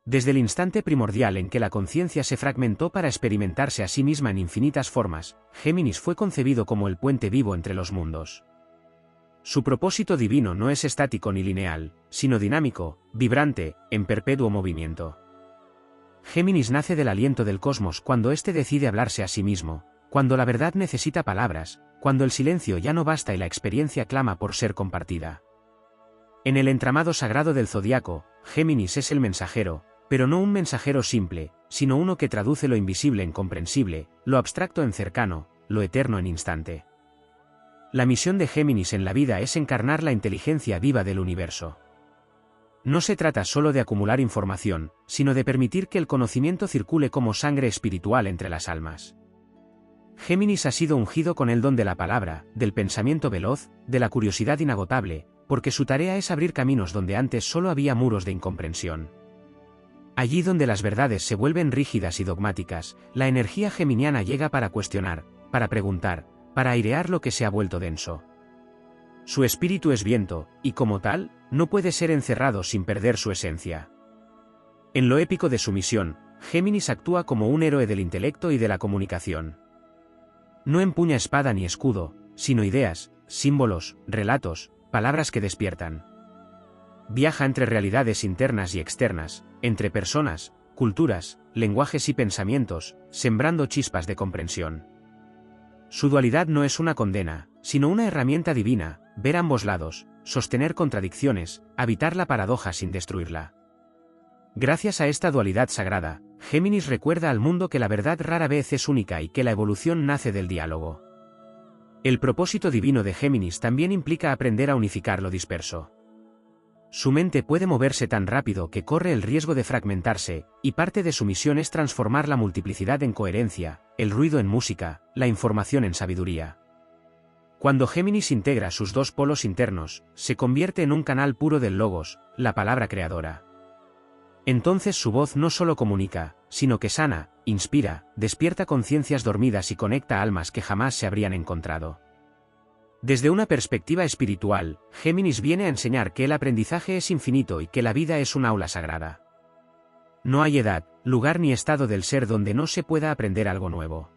Desde el instante primordial en que la conciencia se fragmentó para experimentarse a sí misma en infinitas formas, Géminis fue concebido como el puente vivo entre los mundos. Su propósito divino no es estático ni lineal, sino dinámico, vibrante, en perpetuo movimiento. Géminis nace del aliento del cosmos cuando éste decide hablarse a sí mismo, cuando la verdad necesita palabras, cuando el silencio ya no basta y la experiencia clama por ser compartida. En el entramado sagrado del zodiaco, Géminis es el mensajero, pero no un mensajero simple, sino uno que traduce lo invisible en comprensible, lo abstracto en cercano, lo eterno en instante. La misión de Géminis en la vida es encarnar la inteligencia viva del universo. No se trata solo de acumular información, sino de permitir que el conocimiento circule como sangre espiritual entre las almas. Géminis ha sido ungido con el don de la palabra, del pensamiento veloz, de la curiosidad inagotable, porque su tarea es abrir caminos donde antes solo había muros de incomprensión. Allí donde las verdades se vuelven rígidas y dogmáticas, la energía geminiana llega para cuestionar, para preguntar, para airear lo que se ha vuelto denso. Su espíritu es viento, y como tal, no puede ser encerrado sin perder su esencia. En lo épico de su misión, Géminis actúa como un héroe del intelecto y de la comunicación. No empuña espada ni escudo, sino ideas, símbolos, relatos, palabras que despiertan. Viaja entre realidades internas y externas, entre personas, culturas, lenguajes y pensamientos, sembrando chispas de comprensión. Su dualidad no es una condena, sino una herramienta divina, ver ambos lados, sostener contradicciones, habitar la paradoja sin destruirla. Gracias a esta dualidad sagrada, Géminis recuerda al mundo que la verdad rara vez es única y que la evolución nace del diálogo. El propósito divino de Géminis también implica aprender a unificar lo disperso. Su mente puede moverse tan rápido que corre el riesgo de fragmentarse, y parte de su misión es transformar la multiplicidad en coherencia, el ruido en música, la información en sabiduría. Cuando Géminis integra sus dos polos internos, se convierte en un canal puro del logos, la palabra creadora. Entonces su voz no solo comunica, sino que sana, inspira, despierta conciencias dormidas y conecta almas que jamás se habrían encontrado. Desde una perspectiva espiritual, Géminis viene a enseñar que el aprendizaje es infinito y que la vida es un aula sagrada. No hay edad, lugar ni estado del ser donde no se pueda aprender algo nuevo.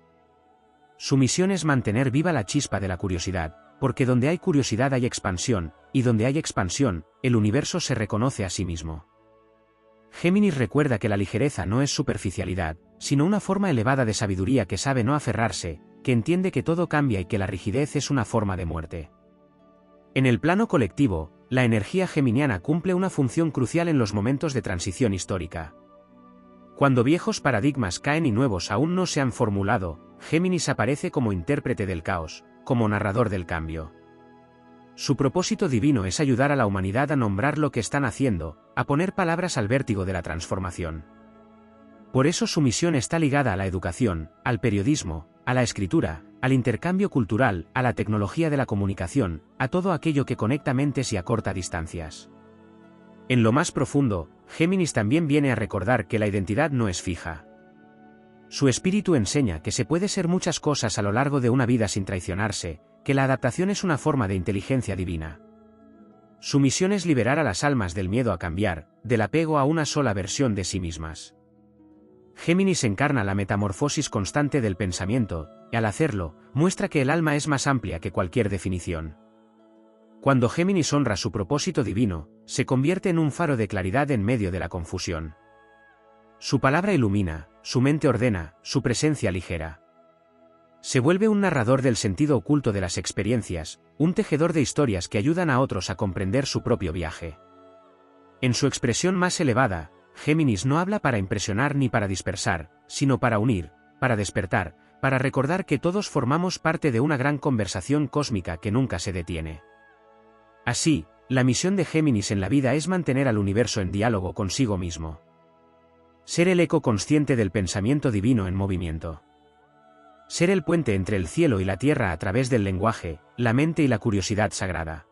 Su misión es mantener viva la chispa de la curiosidad, porque donde hay curiosidad hay expansión, y donde hay expansión, el universo se reconoce a sí mismo. Géminis recuerda que la ligereza no es superficialidad, sino una forma elevada de sabiduría que sabe no aferrarse, que entiende que todo cambia y que la rigidez es una forma de muerte. En el plano colectivo, la energía geminiana cumple una función crucial en los momentos de transición histórica. Cuando viejos paradigmas caen y nuevos aún no se han formulado, Géminis aparece como intérprete del caos, como narrador del cambio. Su propósito divino es ayudar a la humanidad a nombrar lo que están haciendo, a poner palabras al vértigo de la transformación. Por eso su misión está ligada a la educación, al periodismo, a la escritura, al intercambio cultural, a la tecnología de la comunicación, a todo aquello que conecta mentes y acorta distancias. En lo más profundo, Géminis también viene a recordar que la identidad no es fija. Su espíritu enseña que se puede ser muchas cosas a lo largo de una vida sin traicionarse, que la adaptación es una forma de inteligencia divina. Su misión es liberar a las almas del miedo a cambiar, del apego a una sola versión de sí mismas. Géminis encarna la metamorfosis constante del pensamiento, y al hacerlo, muestra que el alma es más amplia que cualquier definición. Cuando Géminis honra su propósito divino, se convierte en un faro de claridad en medio de la confusión. Su palabra ilumina, su mente ordena, su presencia ligera. Se vuelve un narrador del sentido oculto de las experiencias, un tejedor de historias que ayudan a otros a comprender su propio viaje. En su expresión más elevada, Géminis no habla para impresionar ni para dispersar, sino para unir, para despertar, para recordar que todos formamos parte de una gran conversación cósmica que nunca se detiene. Así, la misión de Géminis en la vida es mantener al universo en diálogo consigo mismo. Ser el eco consciente del pensamiento divino en movimiento. Ser el puente entre el cielo y la tierra a través del lenguaje, la mente y la curiosidad sagrada.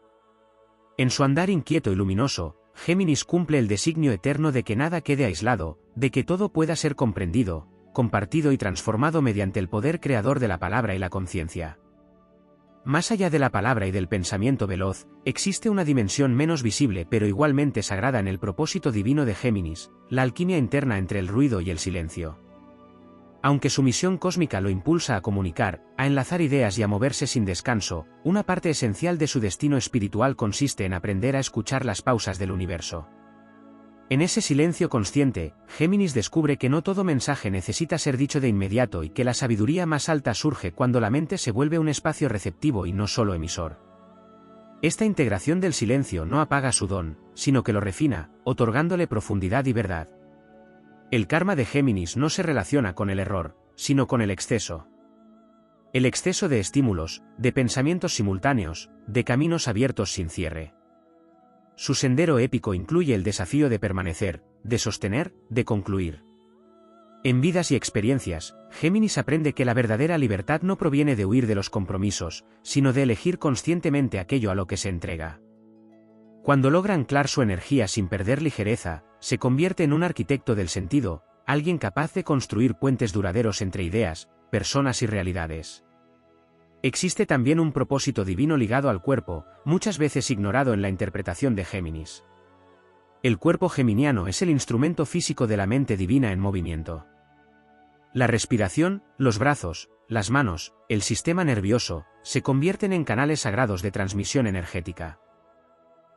En su andar inquieto y luminoso, Géminis cumple el designio eterno de que nada quede aislado, de que todo pueda ser comprendido, compartido y transformado mediante el poder creador de la palabra y la conciencia. Más allá de la palabra y del pensamiento veloz, existe una dimensión menos visible pero igualmente sagrada en el propósito divino de Géminis, la alquimia interna entre el ruido y el silencio. Aunque su misión cósmica lo impulsa a comunicar, a enlazar ideas y a moverse sin descanso, una parte esencial de su destino espiritual consiste en aprender a escuchar las pausas del universo. En ese silencio consciente, Géminis descubre que no todo mensaje necesita ser dicho de inmediato y que la sabiduría más alta surge cuando la mente se vuelve un espacio receptivo y no solo emisor. Esta integración del silencio no apaga su don, sino que lo refina, otorgándole profundidad y verdad. El karma de Géminis no se relaciona con el error, sino con el exceso. El exceso de estímulos, de pensamientos simultáneos, de caminos abiertos sin cierre. Su sendero épico incluye el desafío de permanecer, de sostener, de concluir. En vidas y experiencias, Géminis aprende que la verdadera libertad no proviene de huir de los compromisos, sino de elegir conscientemente aquello a lo que se entrega. Cuando logra anclar su energía sin perder ligereza, se convierte en un arquitecto del sentido, alguien capaz de construir puentes duraderos entre ideas, personas y realidades. Existe también un propósito divino ligado al cuerpo, muchas veces ignorado en la interpretación de Géminis. El cuerpo geminiano es el instrumento físico de la mente divina en movimiento. La respiración, los brazos, las manos, el sistema nervioso, se convierten en canales sagrados de transmisión energética.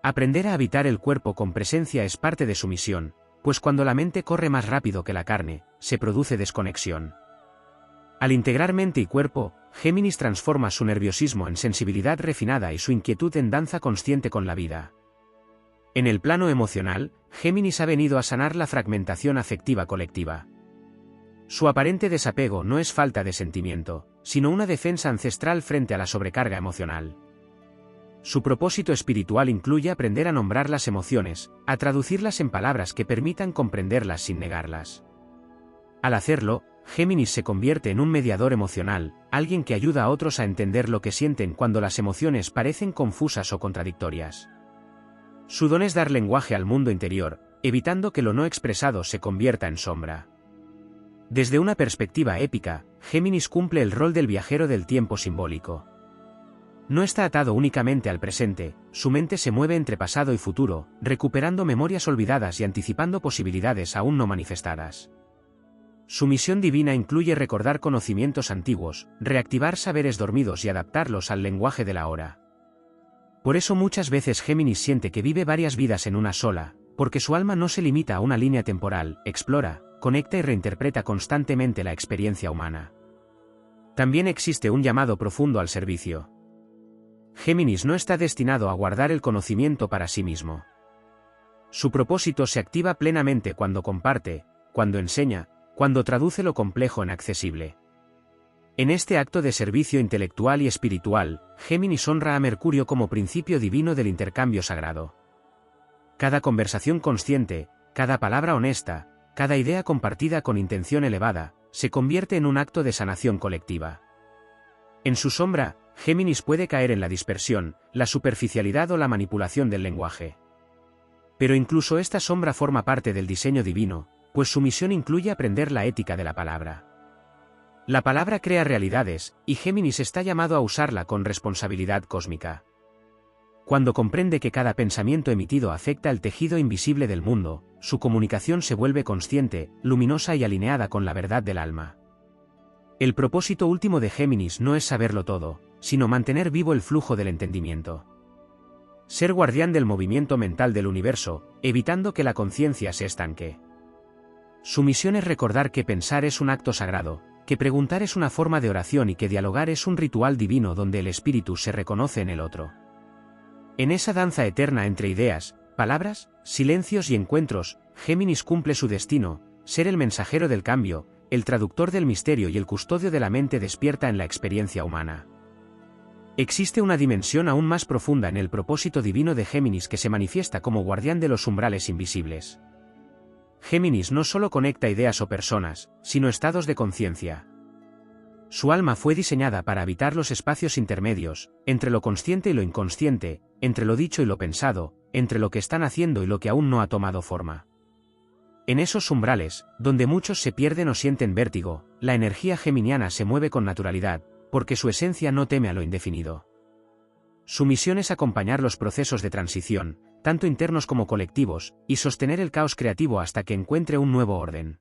Aprender a habitar el cuerpo con presencia es parte de su misión, pues cuando la mente corre más rápido que la carne, se produce desconexión. Al integrar mente y cuerpo, Géminis transforma su nerviosismo en sensibilidad refinada y su inquietud en danza consciente con la vida. En el plano emocional, Géminis ha venido a sanar la fragmentación afectiva colectiva. Su aparente desapego no es falta de sentimiento, sino una defensa ancestral frente a la sobrecarga emocional. Su propósito espiritual incluye aprender a nombrar las emociones, a traducirlas en palabras que permitan comprenderlas sin negarlas. Al hacerlo, Géminis se convierte en un mediador emocional, alguien que ayuda a otros a entender lo que sienten cuando las emociones parecen confusas o contradictorias. Su don es dar lenguaje al mundo interior, evitando que lo no expresado se convierta en sombra. Desde una perspectiva épica, Géminis cumple el rol del viajero del tiempo simbólico. No está atado únicamente al presente, su mente se mueve entre pasado y futuro, recuperando memorias olvidadas y anticipando posibilidades aún no manifestadas. Su misión divina incluye recordar conocimientos antiguos, reactivar saberes dormidos y adaptarlos al lenguaje de la hora. Por eso muchas veces Géminis siente que vive varias vidas en una sola, porque su alma no se limita a una línea temporal, explora, conecta y reinterpreta constantemente la experiencia humana. También existe un llamado profundo al servicio. Géminis no está destinado a guardar el conocimiento para sí mismo. Su propósito se activa plenamente cuando comparte, cuando enseña, cuando traduce lo complejo en accesible. En este acto de servicio intelectual y espiritual, Géminis honra a Mercurio como principio divino del intercambio sagrado. Cada conversación consciente, cada palabra honesta, cada idea compartida con intención elevada, se convierte en un acto de sanación colectiva. En su sombra, Géminis puede caer en la dispersión, la superficialidad o la manipulación del lenguaje. Pero incluso esta sombra forma parte del diseño divino, pues su misión incluye aprender la ética de la palabra. La palabra crea realidades, y Géminis está llamado a usarla con responsabilidad cósmica. Cuando comprende que cada pensamiento emitido afecta el tejido invisible del mundo, su comunicación se vuelve consciente, luminosa y alineada con la verdad del alma. El propósito último de Géminis no es saberlo todo, sino mantener vivo el flujo del entendimiento. Ser guardián del movimiento mental del universo, evitando que la conciencia se estanque. Su misión es recordar que pensar es un acto sagrado, que preguntar es una forma de oración y que dialogar es un ritual divino donde el espíritu se reconoce en el otro. En esa danza eterna entre ideas, palabras, silencios y encuentros, Géminis cumple su destino, ser el mensajero del cambio, el traductor del misterio y el custodio de la mente despierta en la experiencia humana. Existe una dimensión aún más profunda en el propósito divino de Géminis que se manifiesta como guardián de los umbrales invisibles. Géminis no solo conecta ideas o personas, sino estados de conciencia. Su alma fue diseñada para habitar los espacios intermedios, entre lo consciente y lo inconsciente, entre lo dicho y lo pensado, entre lo que están haciendo y lo que aún no ha tomado forma. En esos umbrales, donde muchos se pierden o sienten vértigo, la energía geminiana se mueve con naturalidad, porque su esencia no teme a lo indefinido. Su misión es acompañar los procesos de transición, tanto internos como colectivos, y sostener el caos creativo hasta que encuentre un nuevo orden.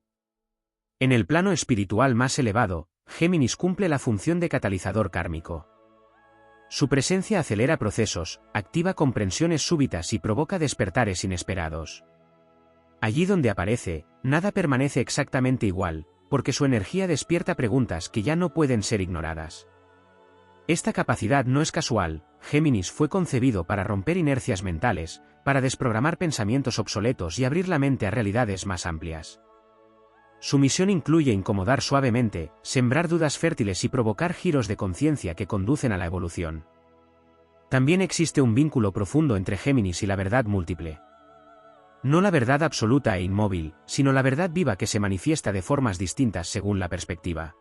En el plano espiritual más elevado, Géminis cumple la función de catalizador kármico. Su presencia acelera procesos, activa comprensiones súbitas y provoca despertares inesperados. Allí donde aparece, nada permanece exactamente igual, porque su energía despierta preguntas que ya no pueden ser ignoradas. Esta capacidad no es casual. Géminis fue concebido para romper inercias mentales, para desprogramar pensamientos obsoletos y abrir la mente a realidades más amplias. Su misión incluye incomodar suavemente, sembrar dudas fértiles y provocar giros de conciencia que conducen a la evolución. También existe un vínculo profundo entre Géminis y la verdad múltiple. No la verdad absoluta e inmóvil, sino la verdad viva que se manifiesta de formas distintas según la perspectiva.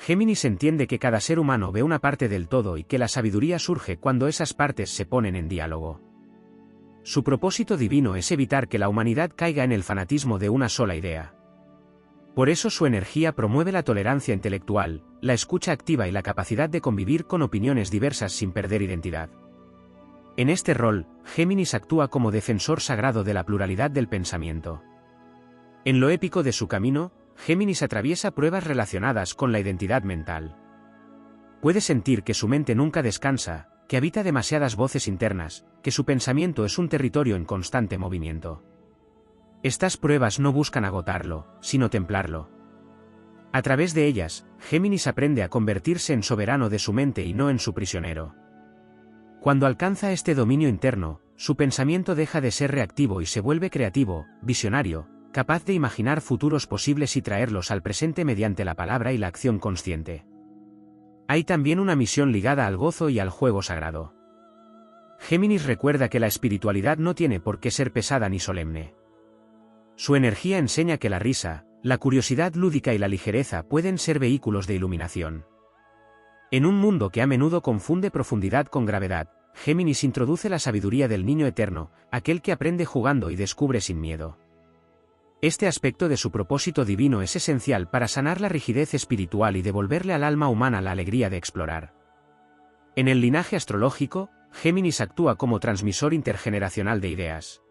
Géminis entiende que cada ser humano ve una parte del todo y que la sabiduría surge cuando esas partes se ponen en diálogo. Su propósito divino es evitar que la humanidad caiga en el fanatismo de una sola idea. Por eso su energía promueve la tolerancia intelectual, la escucha activa y la capacidad de convivir con opiniones diversas sin perder identidad. En este rol, Géminis actúa como defensor sagrado de la pluralidad del pensamiento. En lo épico de su camino, Géminis atraviesa pruebas relacionadas con la identidad mental. Puede sentir que su mente nunca descansa, que habita demasiadas voces internas, que su pensamiento es un territorio en constante movimiento. Estas pruebas no buscan agotarlo, sino templarlo. A través de ellas, Géminis aprende a convertirse en soberano de su mente y no en su prisionero. Cuando alcanza este dominio interno, su pensamiento deja de ser reactivo y se vuelve creativo, visionario, capaz de imaginar futuros posibles y traerlos al presente mediante la palabra y la acción consciente. Hay también una misión ligada al gozo y al juego sagrado. Géminis recuerda que la espiritualidad no tiene por qué ser pesada ni solemne. Su energía enseña que la risa, la curiosidad lúdica y la ligereza pueden ser vehículos de iluminación. En un mundo que a menudo confunde profundidad con gravedad, Géminis introduce la sabiduría del niño eterno, aquel que aprende jugando y descubre sin miedo. Este aspecto de su propósito divino es esencial para sanar la rigidez espiritual y devolverle al alma humana la alegría de explorar. En el linaje astrológico, Géminis actúa como transmisor intergeneracional de ideas.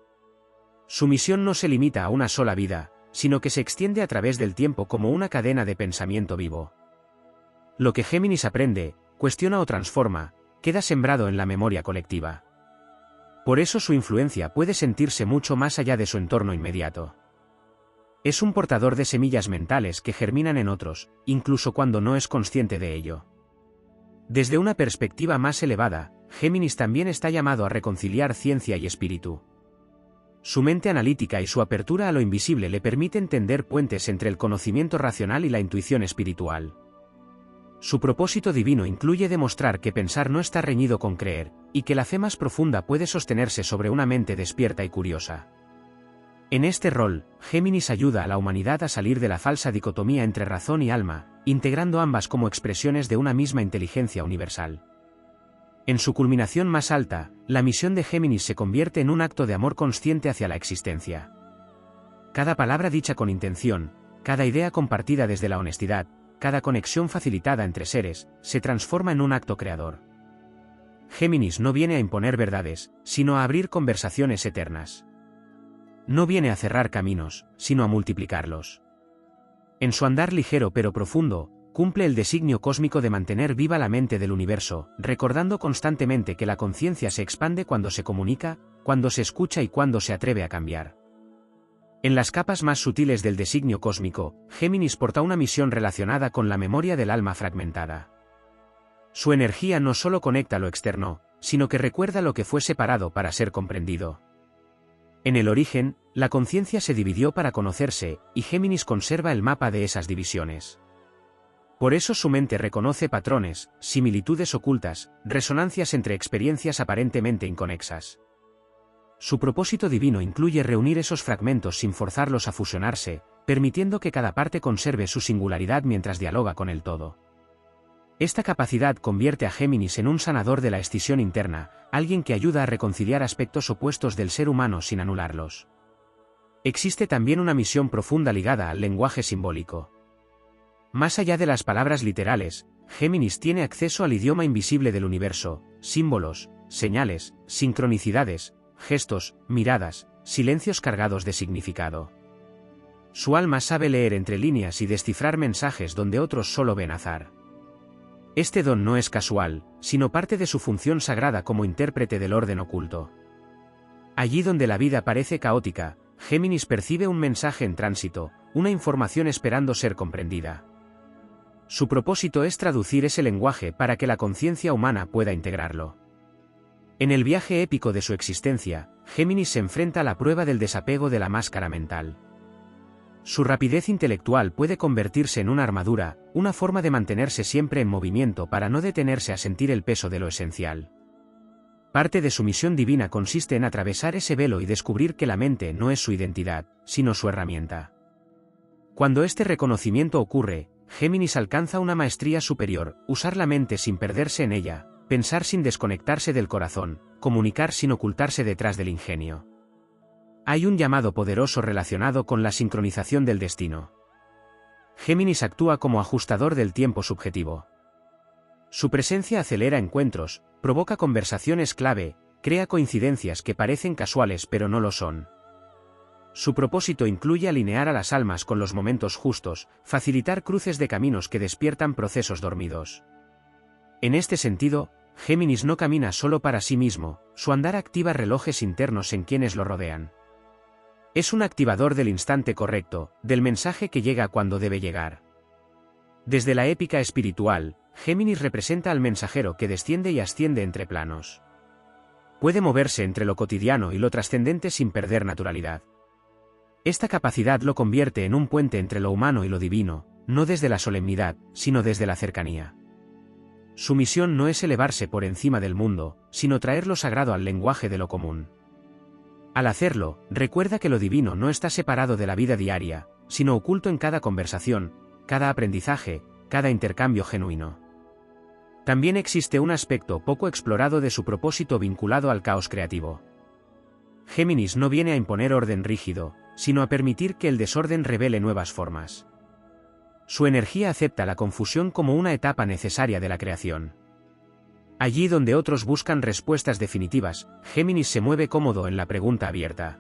Su misión no se limita a una sola vida, sino que se extiende a través del tiempo como una cadena de pensamiento vivo. Lo que Géminis aprende, cuestiona o transforma, queda sembrado en la memoria colectiva. Por eso su influencia puede sentirse mucho más allá de su entorno inmediato. Es un portador de semillas mentales que germinan en otros, incluso cuando no es consciente de ello. Desde una perspectiva más elevada, Géminis también está llamado a reconciliar ciencia y espíritu. Su mente analítica y su apertura a lo invisible le permiten tender puentes entre el conocimiento racional y la intuición espiritual. Su propósito divino incluye demostrar que pensar no está reñido con creer, y que la fe más profunda puede sostenerse sobre una mente despierta y curiosa. En este rol, Géminis ayuda a la humanidad a salir de la falsa dicotomía entre razón y alma, integrando ambas como expresiones de una misma inteligencia universal. En su culminación más alta, la misión de Géminis se convierte en un acto de amor consciente hacia la existencia. Cada palabra dicha con intención, cada idea compartida desde la honestidad, cada conexión facilitada entre seres, se transforma en un acto creador. Géminis no viene a imponer verdades, sino a abrir conversaciones eternas. No viene a cerrar caminos, sino a multiplicarlos. En su andar ligero pero profundo, cumple el designio cósmico de mantener viva la mente del universo, recordando constantemente que la conciencia se expande cuando se comunica, cuando se escucha y cuando se atreve a cambiar. En las capas más sutiles del designio cósmico, Géminis porta una misión relacionada con la memoria del alma fragmentada. Su energía no solo conecta lo externo, sino que recuerda lo que fue separado para ser comprendido. En el origen, la conciencia se dividió para conocerse, y Géminis conserva el mapa de esas divisiones. Por eso su mente reconoce patrones, similitudes ocultas, resonancias entre experiencias aparentemente inconexas. Su propósito divino incluye reunir esos fragmentos sin forzarlos a fusionarse, permitiendo que cada parte conserve su singularidad mientras dialoga con el todo. Esta capacidad convierte a Géminis en un sanador de la escisión interna, alguien que ayuda a reconciliar aspectos opuestos del ser humano sin anularlos. Existe también una misión profunda ligada al lenguaje simbólico. Más allá de las palabras literales, Géminis tiene acceso al idioma invisible del universo, símbolos, señales, sincronicidades, gestos, miradas, silencios cargados de significado. Su alma sabe leer entre líneas y descifrar mensajes donde otros solo ven azar. Este don no es casual, sino parte de su función sagrada como intérprete del orden oculto. Allí donde la vida parece caótica, Géminis percibe un mensaje en tránsito, una información esperando ser comprendida. Su propósito es traducir ese lenguaje para que la conciencia humana pueda integrarlo. En el viaje épico de su existencia, Géminis se enfrenta a la prueba del desapego de la máscara mental. Su rapidez intelectual puede convertirse en una armadura, una forma de mantenerse siempre en movimiento para no detenerse a sentir el peso de lo esencial. Parte de su misión divina consiste en atravesar ese velo y descubrir que la mente no es su identidad, sino su herramienta. Cuando este reconocimiento ocurre, Géminis alcanza una maestría superior, usar la mente sin perderse en ella, pensar sin desconectarse del corazón, comunicar sin ocultarse detrás del ingenio. Hay un llamado poderoso relacionado con la sincronización del destino. Géminis actúa como ajustador del tiempo subjetivo. Su presencia acelera encuentros, provoca conversaciones clave, crea coincidencias que parecen casuales pero no lo son. Su propósito incluye alinear a las almas con los momentos justos, facilitar cruces de caminos que despiertan procesos dormidos. En este sentido, Géminis no camina solo para sí mismo, su andar activa relojes internos en quienes lo rodean. Es un activador del instante correcto, del mensaje que llega cuando debe llegar. Desde la épica espiritual, Géminis representa al mensajero que desciende y asciende entre planos. Puede moverse entre lo cotidiano y lo trascendente sin perder naturalidad. Esta capacidad lo convierte en un puente entre lo humano y lo divino, no desde la solemnidad, sino desde la cercanía. Su misión no es elevarse por encima del mundo, sino traer lo sagrado al lenguaje de lo común. Al hacerlo, recuerda que lo divino no está separado de la vida diaria, sino oculto en cada conversación, cada aprendizaje, cada intercambio genuino. También existe un aspecto poco explorado de su propósito vinculado al caos creativo. Géminis no viene a imponer orden rígido, sino a permitir que el desorden revele nuevas formas. Su energía acepta la confusión como una etapa necesaria de la creación. Allí donde otros buscan respuestas definitivas, Géminis se mueve cómodo en la pregunta abierta.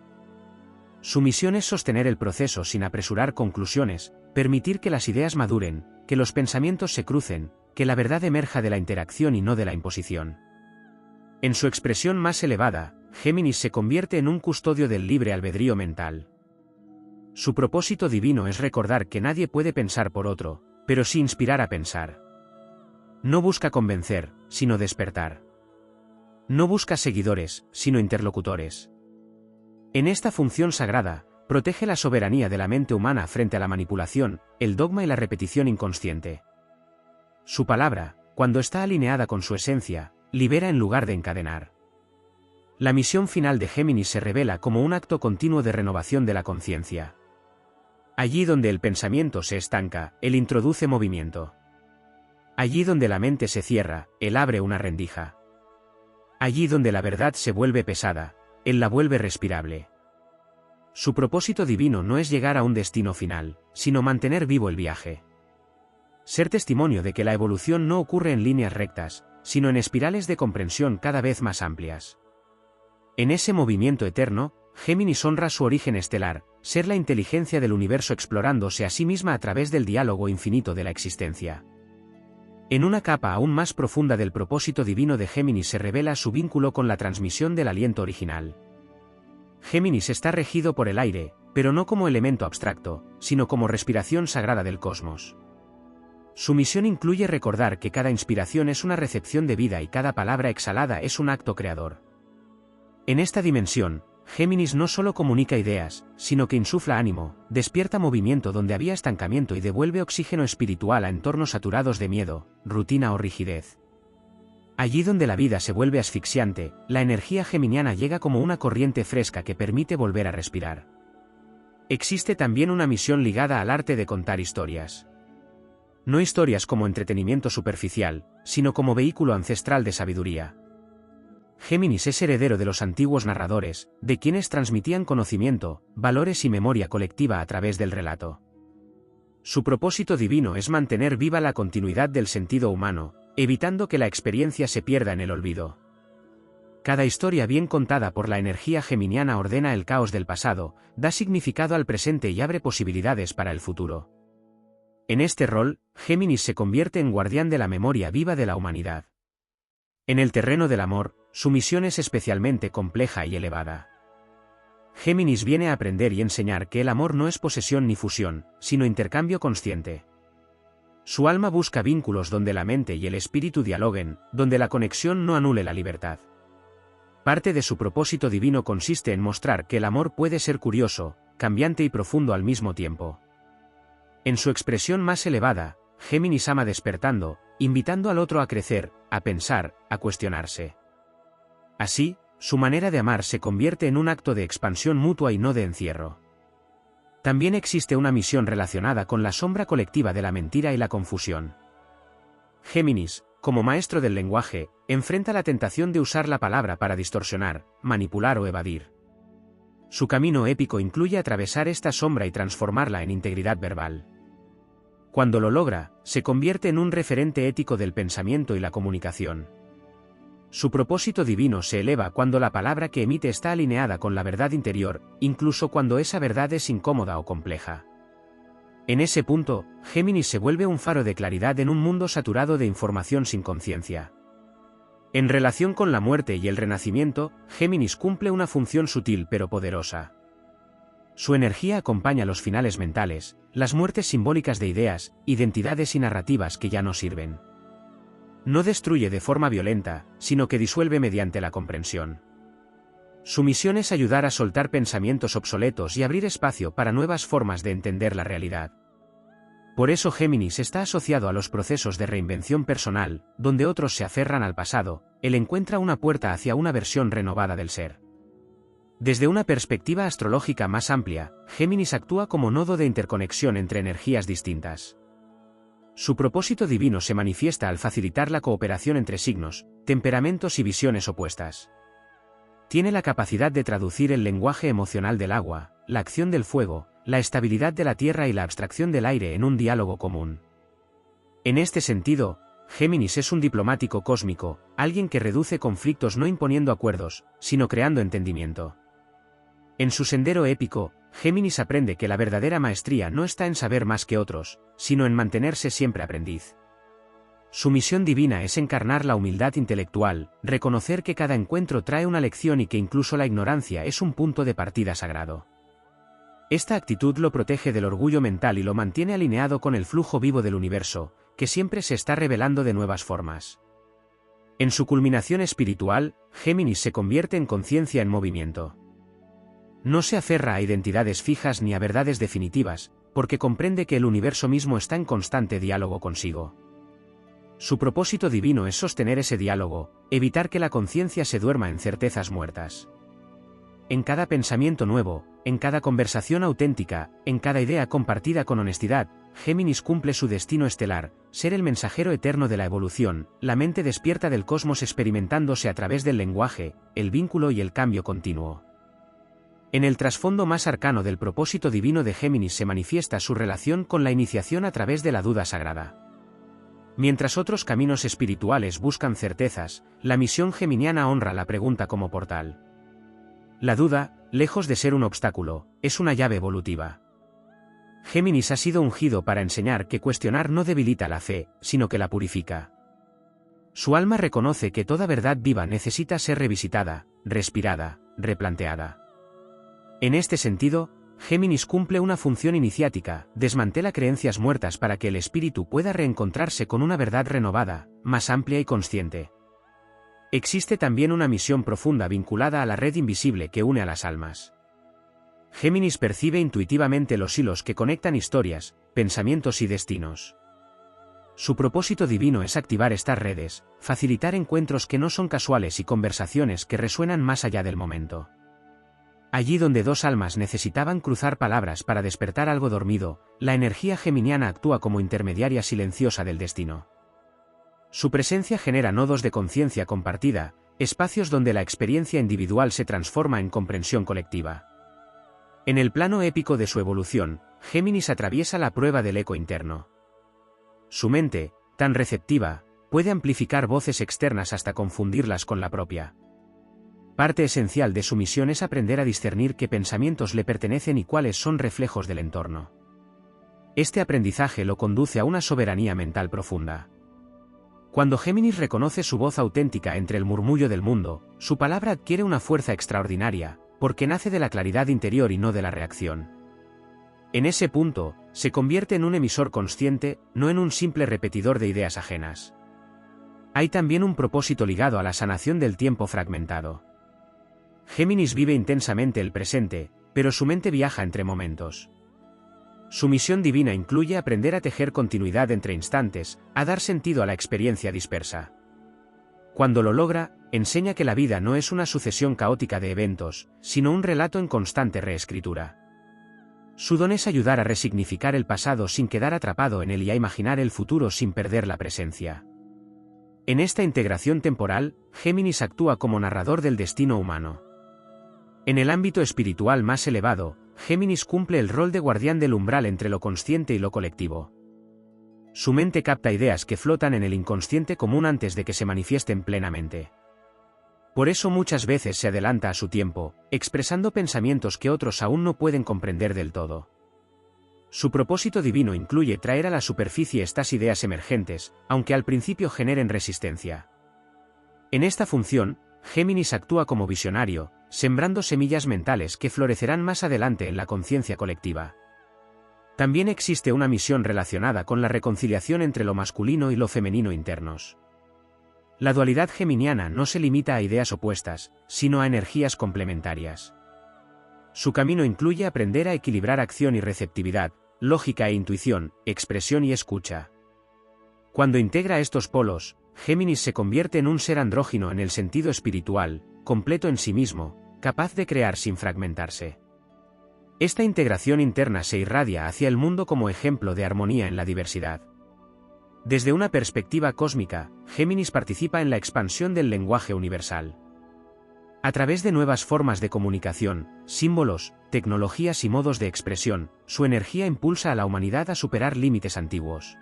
Su misión es sostener el proceso sin apresurar conclusiones, permitir que las ideas maduren, que los pensamientos se crucen, que la verdad emerja de la interacción y no de la imposición. En su expresión más elevada, Géminis se convierte en un custodio del libre albedrío mental. Su propósito divino es recordar que nadie puede pensar por otro, pero sí inspirar a pensar. No busca convencer, sino despertar. No busca seguidores, sino interlocutores. En esta función sagrada, protege la soberanía de la mente humana frente a la manipulación, el dogma y la repetición inconsciente. Su palabra, cuando está alineada con su esencia, libera en lugar de encadenar. La misión final de Géminis se revela como un acto continuo de renovación de la conciencia. Allí donde el pensamiento se estanca, él introduce movimiento. Allí donde la mente se cierra, él abre una rendija. Allí donde la verdad se vuelve pesada, él la vuelve respirable. Su propósito divino no es llegar a un destino final, sino mantener vivo el viaje. Ser testimonio de que la evolución no ocurre en líneas rectas, sino en espirales de comprensión cada vez más amplias. En ese movimiento eterno, Géminis honra su origen estelar, ser la inteligencia del universo explorándose a sí misma a través del diálogo infinito de la existencia. En una capa aún más profunda del propósito divino de Géminis se revela su vínculo con la transmisión del aliento original. Géminis está regido por el aire, pero no como elemento abstracto, sino como respiración sagrada del cosmos. Su misión incluye recordar que cada inspiración es una recepción de vida y cada palabra exhalada es un acto creador. En esta dimensión, Géminis no solo comunica ideas, sino que insufla ánimo, despierta movimiento donde había estancamiento y devuelve oxígeno espiritual a entornos saturados de miedo, rutina o rigidez. Allí donde la vida se vuelve asfixiante, la energía geminiana llega como una corriente fresca que permite volver a respirar. Existe también una misión ligada al arte de contar historias. No historias como entretenimiento superficial, sino como vehículo ancestral de sabiduría. Géminis es heredero de los antiguos narradores, de quienes transmitían conocimiento, valores y memoria colectiva a través del relato. Su propósito divino es mantener viva la continuidad del sentido humano, evitando que la experiencia se pierda en el olvido. Cada historia bien contada por la energía geminiana ordena el caos del pasado, da significado al presente y abre posibilidades para el futuro. En este rol, Géminis se convierte en guardián de la memoria viva de la humanidad. En el terreno del amor, su misión es especialmente compleja y elevada. Géminis viene a aprender y enseñar que el amor no es posesión ni fusión, sino intercambio consciente. Su alma busca vínculos donde la mente y el espíritu dialoguen, donde la conexión no anule la libertad. Parte de su propósito divino consiste en mostrar que el amor puede ser curioso, cambiante y profundo al mismo tiempo. En su expresión más elevada, Géminis ama despertando, invitando al otro a crecer, a pensar, a cuestionarse. Así, su manera de amar se convierte en un acto de expansión mutua y no de encierro. También existe una misión relacionada con la sombra colectiva de la mentira y la confusión. Géminis, como maestro del lenguaje, enfrenta la tentación de usar la palabra para distorsionar, manipular o evadir. Su camino épico incluye atravesar esta sombra y transformarla en integridad verbal. Cuando lo logra, se convierte en un referente ético del pensamiento y la comunicación. Su propósito divino se eleva cuando la palabra que emite está alineada con la verdad interior, incluso cuando esa verdad es incómoda o compleja. En ese punto, Géminis se vuelve un faro de claridad en un mundo saturado de información sin conciencia. En relación con la muerte y el renacimiento, Géminis cumple una función sutil pero poderosa. Su energía acompaña los finales mentales, las muertes simbólicas de ideas, identidades y narrativas que ya no sirven. No destruye de forma violenta, sino que disuelve mediante la comprensión. Su misión es ayudar a soltar pensamientos obsoletos y abrir espacio para nuevas formas de entender la realidad. Por eso Géminis está asociado a los procesos de reinvención personal, donde otros se aferran al pasado, él encuentra una puerta hacia una versión renovada del ser. Desde una perspectiva astrológica más amplia, Géminis actúa como nodo de interconexión entre energías distintas. Su propósito divino se manifiesta al facilitar la cooperación entre signos, temperamentos y visiones opuestas. Tiene la capacidad de traducir el lenguaje emocional del agua, la acción del fuego, la estabilidad de la tierra y la abstracción del aire en un diálogo común. En este sentido, Géminis es un diplomático cósmico, alguien que reduce conflictos no imponiendo acuerdos, sino creando entendimiento. En su sendero épico, Géminis aprende que la verdadera maestría no está en saber más que otros, sino en mantenerse siempre aprendiz. Su misión divina es encarnar la humildad intelectual, reconocer que cada encuentro trae una lección y que incluso la ignorancia es un punto de partida sagrado. Esta actitud lo protege del orgullo mental y lo mantiene alineado con el flujo vivo del universo, que siempre se está revelando de nuevas formas. En su culminación espiritual, Géminis se convierte en conciencia en movimiento. No se aferra a identidades fijas ni a verdades definitivas, porque comprende que el universo mismo está en constante diálogo consigo. Su propósito divino es sostener ese diálogo, evitar que la conciencia se duerma en certezas muertas. En cada pensamiento nuevo, en cada conversación auténtica, en cada idea compartida con honestidad, Géminis cumple su destino estelar, ser el mensajero eterno de la evolución, la mente despierta del cosmos experimentándose a través del lenguaje, el vínculo y el cambio continuo. En el trasfondo más arcano del propósito divino de Géminis se manifiesta su relación con la iniciación a través de la duda sagrada. Mientras otros caminos espirituales buscan certezas, la misión geminiana honra la pregunta como portal. La duda, lejos de ser un obstáculo, es una llave evolutiva. Géminis ha sido ungido para enseñar que cuestionar no debilita la fe, sino que la purifica. Su alma reconoce que toda verdad viva necesita ser revisitada, respirada, replanteada. En este sentido, Géminis cumple una función iniciática, desmantela creencias muertas para que el espíritu pueda reencontrarse con una verdad renovada, más amplia y consciente. Existe también una misión profunda vinculada a la red invisible que une a las almas. Géminis percibe intuitivamente los hilos que conectan historias, pensamientos y destinos. Su propósito divino es activar estas redes, facilitar encuentros que no son casuales y conversaciones que resuenan más allá del momento. Allí donde dos almas necesitaban cruzar palabras para despertar algo dormido, la energía geminiana actúa como intermediaria silenciosa del destino. Su presencia genera nodos de conciencia compartida, espacios donde la experiencia individual se transforma en comprensión colectiva. En el plano épico de su evolución, Géminis atraviesa la prueba del eco interno. Su mente, tan receptiva, puede amplificar voces externas hasta confundirlas con la propia. Parte esencial de su misión es aprender a discernir qué pensamientos le pertenecen y cuáles son reflejos del entorno. Este aprendizaje lo conduce a una soberanía mental profunda. Cuando Géminis reconoce su voz auténtica entre el murmullo del mundo, su palabra adquiere una fuerza extraordinaria, porque nace de la claridad interior y no de la reacción. En ese punto, se convierte en un emisor consciente, no en un simple repetidor de ideas ajenas. Hay también un propósito ligado a la sanación del tiempo fragmentado. Géminis vive intensamente el presente, pero su mente viaja entre momentos. Su misión divina incluye aprender a tejer continuidad entre instantes, a dar sentido a la experiencia dispersa. Cuando lo logra, enseña que la vida no es una sucesión caótica de eventos, sino un relato en constante reescritura. Su don es ayudar a resignificar el pasado sin quedar atrapado en él y a imaginar el futuro sin perder la presencia. En esta integración temporal, Géminis actúa como narrador del destino humano. En el ámbito espiritual más elevado, Géminis cumple el rol de guardián del umbral entre lo consciente y lo colectivo. Su mente capta ideas que flotan en el inconsciente común antes de que se manifiesten plenamente. Por eso muchas veces se adelanta a su tiempo, expresando pensamientos que otros aún no pueden comprender del todo. Su propósito divino incluye traer a la superficie estas ideas emergentes, aunque al principio generen resistencia. En esta función, Géminis actúa como visionario, sembrando semillas mentales que florecerán más adelante en la conciencia colectiva. También existe una misión relacionada con la reconciliación entre lo masculino y lo femenino internos. La dualidad geminiana no se limita a ideas opuestas, sino a energías complementarias. Su camino incluye aprender a equilibrar acción y receptividad, lógica e intuición, expresión y escucha. Cuando integra estos polos, Géminis se convierte en un ser andrógino en el sentido espiritual, completo en sí mismo, capaz de crear sin fragmentarse. Esta integración interna se irradia hacia el mundo como ejemplo de armonía en la diversidad. Desde una perspectiva cósmica, Géminis participa en la expansión del lenguaje universal. A través de nuevas formas de comunicación, símbolos, tecnologías y modos de expresión, su energía impulsa a la humanidad a superar límites antiguos.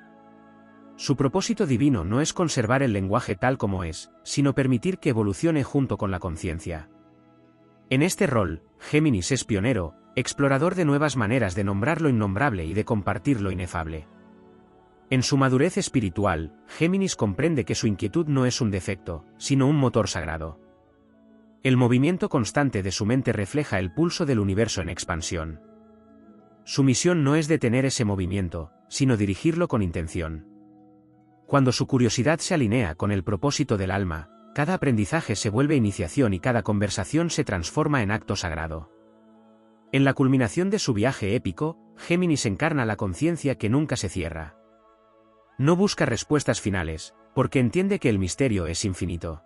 Su propósito divino no es conservar el lenguaje tal como es, sino permitir que evolucione junto con la conciencia. En este rol, Géminis es pionero, explorador de nuevas maneras de nombrar lo innombrable y de compartir lo inefable. En su madurez espiritual, Géminis comprende que su inquietud no es un defecto, sino un motor sagrado. El movimiento constante de su mente refleja el pulso del universo en expansión. Su misión no es detener ese movimiento, sino dirigirlo con intención. Cuando su curiosidad se alinea con el propósito del alma, cada aprendizaje se vuelve iniciación y cada conversación se transforma en acto sagrado. En la culminación de su viaje épico, Géminis encarna la conciencia que nunca se cierra. No busca respuestas finales, porque entiende que el misterio es infinito.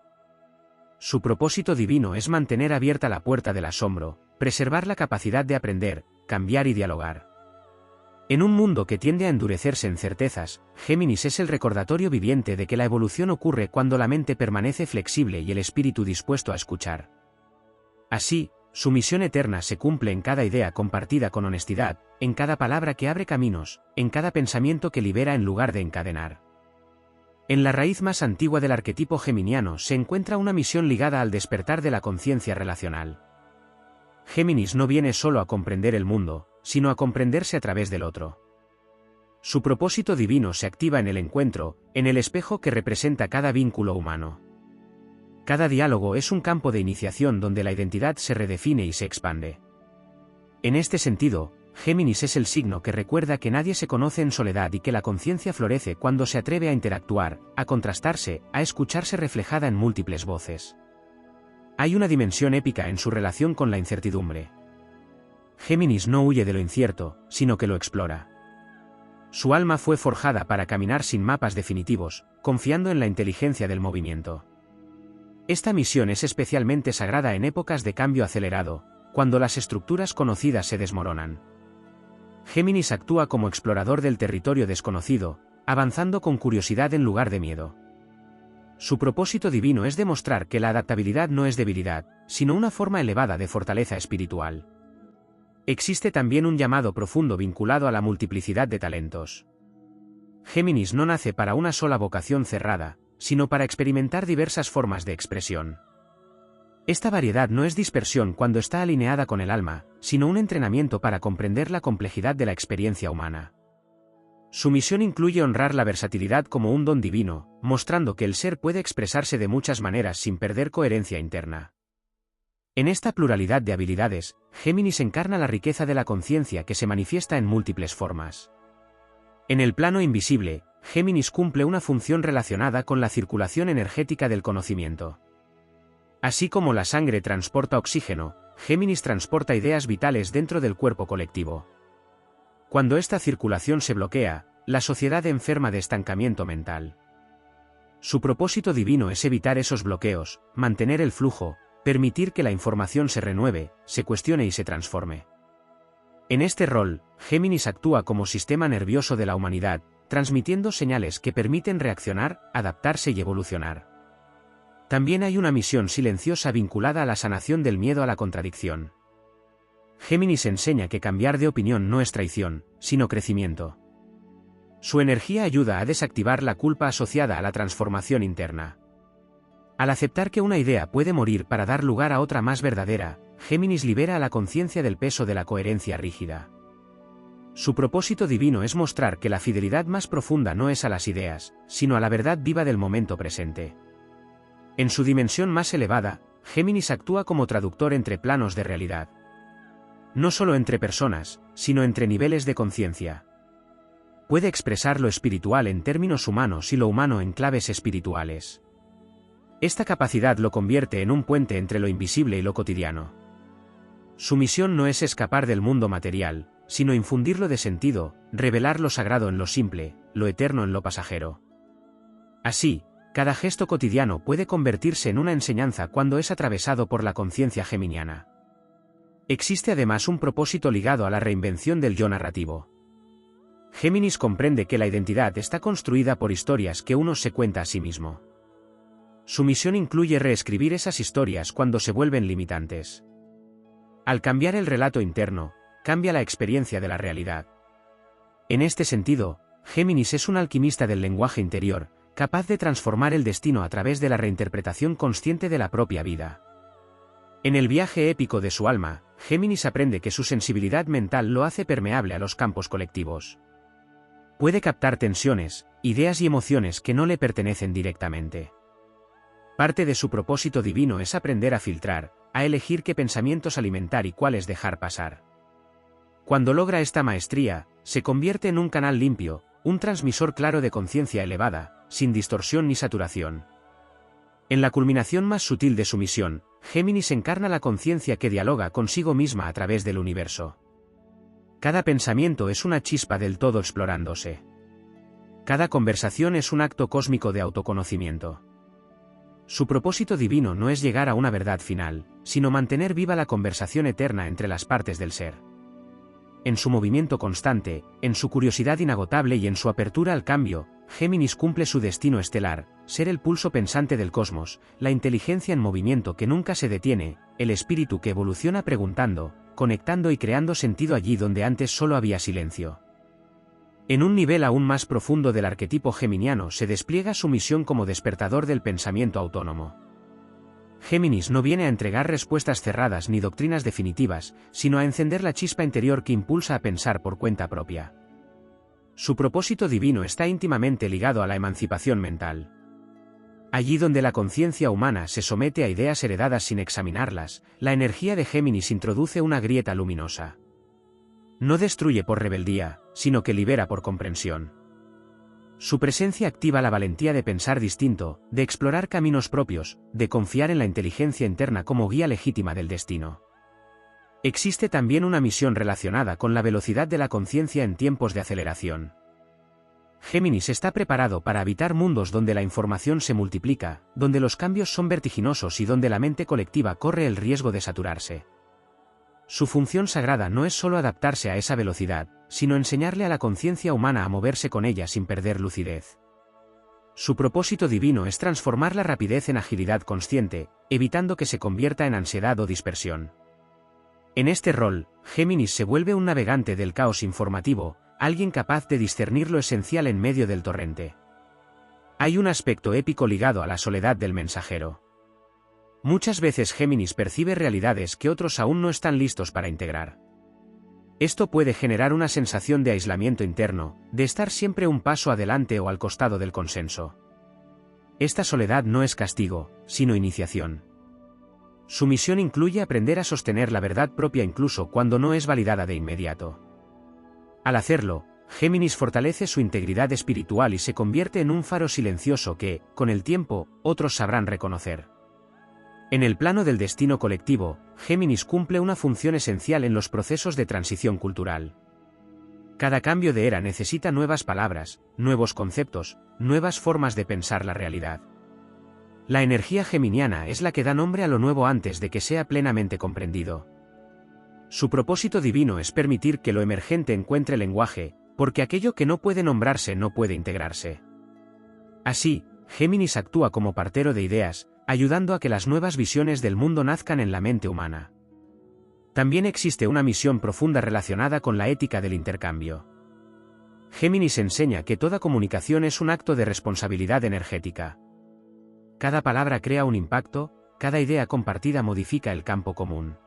Su propósito divino es mantener abierta la puerta del asombro, preservar la capacidad de aprender, cambiar y dialogar. En un mundo que tiende a endurecerse en certezas, Géminis es el recordatorio viviente de que la evolución ocurre cuando la mente permanece flexible y el espíritu dispuesto a escuchar. Así, su misión eterna se cumple en cada idea compartida con honestidad, en cada palabra que abre caminos, en cada pensamiento que libera en lugar de encadenar. En la raíz más antigua del arquetipo geminiano se encuentra una misión ligada al despertar de la conciencia relacional. Géminis no viene solo a comprender el mundo, sino a comprenderse a través del otro. Su propósito divino se activa en el encuentro, en el espejo que representa cada vínculo humano. Cada diálogo es un campo de iniciación donde la identidad se redefine y se expande. En este sentido, Géminis es el signo que recuerda que nadie se conoce en soledad y que la conciencia florece cuando se atreve a interactuar, a contrastarse, a escucharse reflejada en múltiples voces. Hay una dimensión épica en su relación con la incertidumbre. Géminis no huye de lo incierto, sino que lo explora. Su alma fue forjada para caminar sin mapas definitivos, confiando en la inteligencia del movimiento. Esta misión es especialmente sagrada en épocas de cambio acelerado, cuando las estructuras conocidas se desmoronan. Géminis actúa como explorador del territorio desconocido, avanzando con curiosidad en lugar de miedo. Su propósito divino es demostrar que la adaptabilidad no es debilidad, sino una forma elevada de fortaleza espiritual. Existe también un llamado profundo vinculado a la multiplicidad de talentos. Géminis no nace para una sola vocación cerrada, sino para experimentar diversas formas de expresión. Esta variedad no es dispersión cuando está alineada con el alma, sino un entrenamiento para comprender la complejidad de la experiencia humana. Su misión incluye honrar la versatilidad como un don divino, mostrando que el ser puede expresarse de muchas maneras sin perder coherencia interna. En esta pluralidad de habilidades, Géminis encarna la riqueza de la conciencia que se manifiesta en múltiples formas. En el plano invisible, Géminis cumple una función relacionada con la circulación energética del conocimiento. Así como la sangre transporta oxígeno, Géminis transporta ideas vitales dentro del cuerpo colectivo. Cuando esta circulación se bloquea, la sociedad enferma de estancamiento mental. Su propósito divino es evitar esos bloqueos, mantener el flujo, permitir que la información se renueve, se cuestione y se transforme. En este rol, Géminis actúa como sistema nervioso de la humanidad, transmitiendo señales que permiten reaccionar, adaptarse y evolucionar. También hay una misión silenciosa vinculada a la sanación del miedo a la contradicción. Géminis enseña que cambiar de opinión no es traición, sino crecimiento. Su energía ayuda a desactivar la culpa asociada a la transformación interna. Al aceptar que una idea puede morir para dar lugar a otra más verdadera, Géminis libera a la conciencia del peso de la coherencia rígida. Su propósito divino es mostrar que la fidelidad más profunda no es a las ideas, sino a la verdad viva del momento presente. En su dimensión más elevada, Géminis actúa como traductor entre planos de realidad. No solo entre personas, sino entre niveles de conciencia. Puede expresar lo espiritual en términos humanos y lo humano en claves espirituales. Esta capacidad lo convierte en un puente entre lo invisible y lo cotidiano. Su misión no es escapar del mundo material, sino infundirlo de sentido, revelar lo sagrado en lo simple, lo eterno en lo pasajero. Así, cada gesto cotidiano puede convertirse en una enseñanza cuando es atravesado por la conciencia geminiana. Existe además un propósito ligado a la reinvención del yo narrativo. Géminis comprende que la identidad está construida por historias que uno se cuenta a sí mismo. Su misión incluye reescribir esas historias cuando se vuelven limitantes. Al cambiar el relato interno, cambia la experiencia de la realidad. En este sentido, Géminis es un alquimista del lenguaje interior, capaz de transformar el destino a través de la reinterpretación consciente de la propia vida. En el viaje épico de su alma, Géminis aprende que su sensibilidad mental lo hace permeable a los campos colectivos. Puede captar tensiones, ideas y emociones que no le pertenecen directamente. Parte de su propósito divino es aprender a filtrar, a elegir qué pensamientos alimentar y cuáles dejar pasar. Cuando logra esta maestría, se convierte en un canal limpio, un transmisor claro de conciencia elevada, sin distorsión ni saturación. En la culminación más sutil de su misión, Géminis encarna la conciencia que dialoga consigo misma a través del universo. Cada pensamiento es una chispa del todo explorándose. Cada conversación es un acto cósmico de autoconocimiento. Su propósito divino no es llegar a una verdad final, sino mantener viva la conversación eterna entre las partes del ser. En su movimiento constante, en su curiosidad inagotable y en su apertura al cambio, Géminis cumple su destino estelar, ser el pulso pensante del cosmos, la inteligencia en movimiento que nunca se detiene, el espíritu que evoluciona preguntando, conectando y creando sentido allí donde antes solo había silencio. En un nivel aún más profundo del arquetipo geminiano se despliega su misión como despertador del pensamiento autónomo. Géminis no viene a entregar respuestas cerradas ni doctrinas definitivas, sino a encender la chispa interior que impulsa a pensar por cuenta propia. Su propósito divino está íntimamente ligado a la emancipación mental. Allí donde la conciencia humana se somete a ideas heredadas sin examinarlas, la energía de Géminis introduce una grieta luminosa. No destruye por rebeldía, sino que libera por comprensión. Su presencia activa la valentía de pensar distinto, de explorar caminos propios, de confiar en la inteligencia interna como guía legítima del destino. Existe también una misión relacionada con la velocidad de la conciencia en tiempos de aceleración. Géminis está preparado para habitar mundos donde la información se multiplica, donde los cambios son vertiginosos y donde la mente colectiva corre el riesgo de saturarse. Su función sagrada no es solo adaptarse a esa velocidad, sino enseñarle a la conciencia humana a moverse con ella sin perder lucidez. Su propósito divino es transformar la rapidez en agilidad consciente, evitando que se convierta en ansiedad o dispersión. En este rol, Géminis se vuelve un navegante del caos informativo, alguien capaz de discernir lo esencial en medio del torrente. Hay un aspecto épico ligado a la soledad del mensajero. Muchas veces Géminis percibe realidades que otros aún no están listos para integrar. Esto puede generar una sensación de aislamiento interno, de estar siempre un paso adelante o al costado del consenso. Esta soledad no es castigo, sino iniciación. Su misión incluye aprender a sostener la verdad propia incluso cuando no es validada de inmediato. Al hacerlo, Géminis fortalece su integridad espiritual y se convierte en un faro silencioso que, con el tiempo, otros sabrán reconocer. En el plano del destino colectivo, Géminis cumple una función esencial en los procesos de transición cultural. Cada cambio de era necesita nuevas palabras, nuevos conceptos, nuevas formas de pensar la realidad. La energía geminiana es la que da nombre a lo nuevo antes de que sea plenamente comprendido. Su propósito divino es permitir que lo emergente encuentre lenguaje, porque aquello que no puede nombrarse no puede integrarse. Así, Géminis actúa como partero de ideas, ayudando a que las nuevas visiones del mundo nazcan en la mente humana. También existe una misión profunda relacionada con la ética del intercambio. Géminis enseña que toda comunicación es un acto de responsabilidad energética. Cada palabra crea un impacto, cada idea compartida modifica el campo común.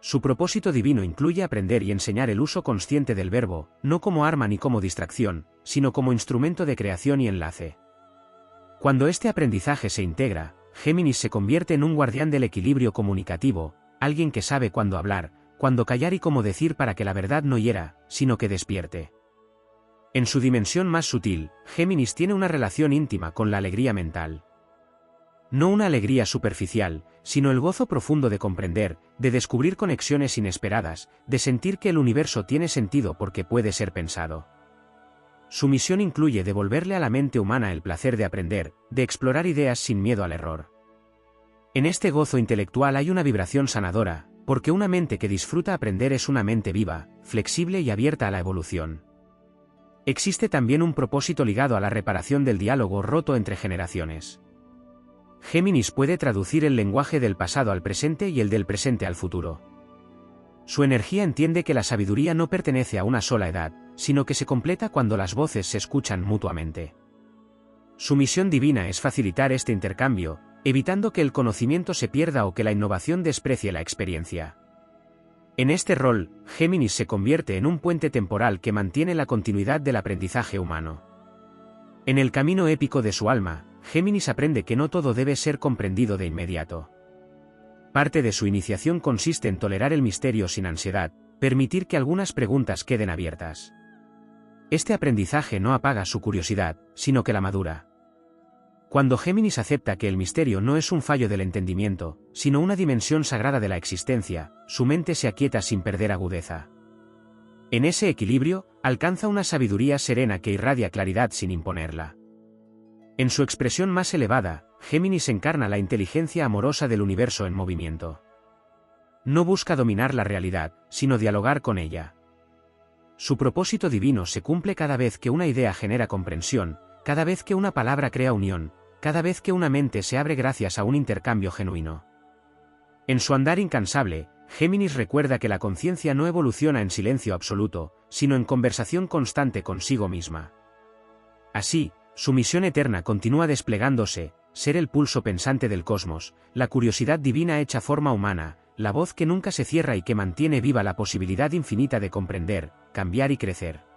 Su propósito divino incluye aprender y enseñar el uso consciente del verbo, no como arma ni como distracción, sino como instrumento de creación y enlace. Cuando este aprendizaje se integra, Géminis se convierte en un guardián del equilibrio comunicativo, alguien que sabe cuándo hablar, cuándo callar y cómo decir para que la verdad no hiera, sino que despierte. En su dimensión más sutil, Géminis tiene una relación íntima con la alegría mental. No una alegría superficial, sino el gozo profundo de comprender, de descubrir conexiones inesperadas, de sentir que el universo tiene sentido porque puede ser pensado. Su misión incluye devolverle a la mente humana el placer de aprender, de explorar ideas sin miedo al error. En este gozo intelectual hay una vibración sanadora, porque una mente que disfruta aprender es una mente viva, flexible y abierta a la evolución. Existe también un propósito ligado a la reparación del diálogo roto entre generaciones. Géminis puede traducir el lenguaje del pasado al presente y el del presente al futuro. Su energía entiende que la sabiduría no pertenece a una sola edad, sino que se completa cuando las voces se escuchan mutuamente. Su misión divina es facilitar este intercambio, evitando que el conocimiento se pierda o que la innovación desprecie la experiencia. En este rol, Géminis se convierte en un puente temporal que mantiene la continuidad del aprendizaje humano. En el camino épico de su alma, Géminis aprende que no todo debe ser comprendido de inmediato. Parte de su iniciación consiste en tolerar el misterio sin ansiedad, permitir que algunas preguntas queden abiertas. Este aprendizaje no apaga su curiosidad, sino que la madura. Cuando Géminis acepta que el misterio no es un fallo del entendimiento, sino una dimensión sagrada de la existencia, su mente se aquieta sin perder agudeza. En ese equilibrio, alcanza una sabiduría serena que irradia claridad sin imponerla. En su expresión más elevada, Géminis encarna la inteligencia amorosa del universo en movimiento. No busca dominar la realidad, sino dialogar con ella. Su propósito divino se cumple cada vez que una idea genera comprensión, cada vez que una palabra crea unión, cada vez que una mente se abre gracias a un intercambio genuino. En su andar incansable, Géminis recuerda que la conciencia no evoluciona en silencio absoluto, sino en conversación constante consigo misma. Así, su misión eterna continúa desplegándose, ser el pulso pensante del cosmos, la curiosidad divina hecha forma humana, la voz que nunca se cierra y que mantiene viva la posibilidad infinita de comprender, cambiar y crecer.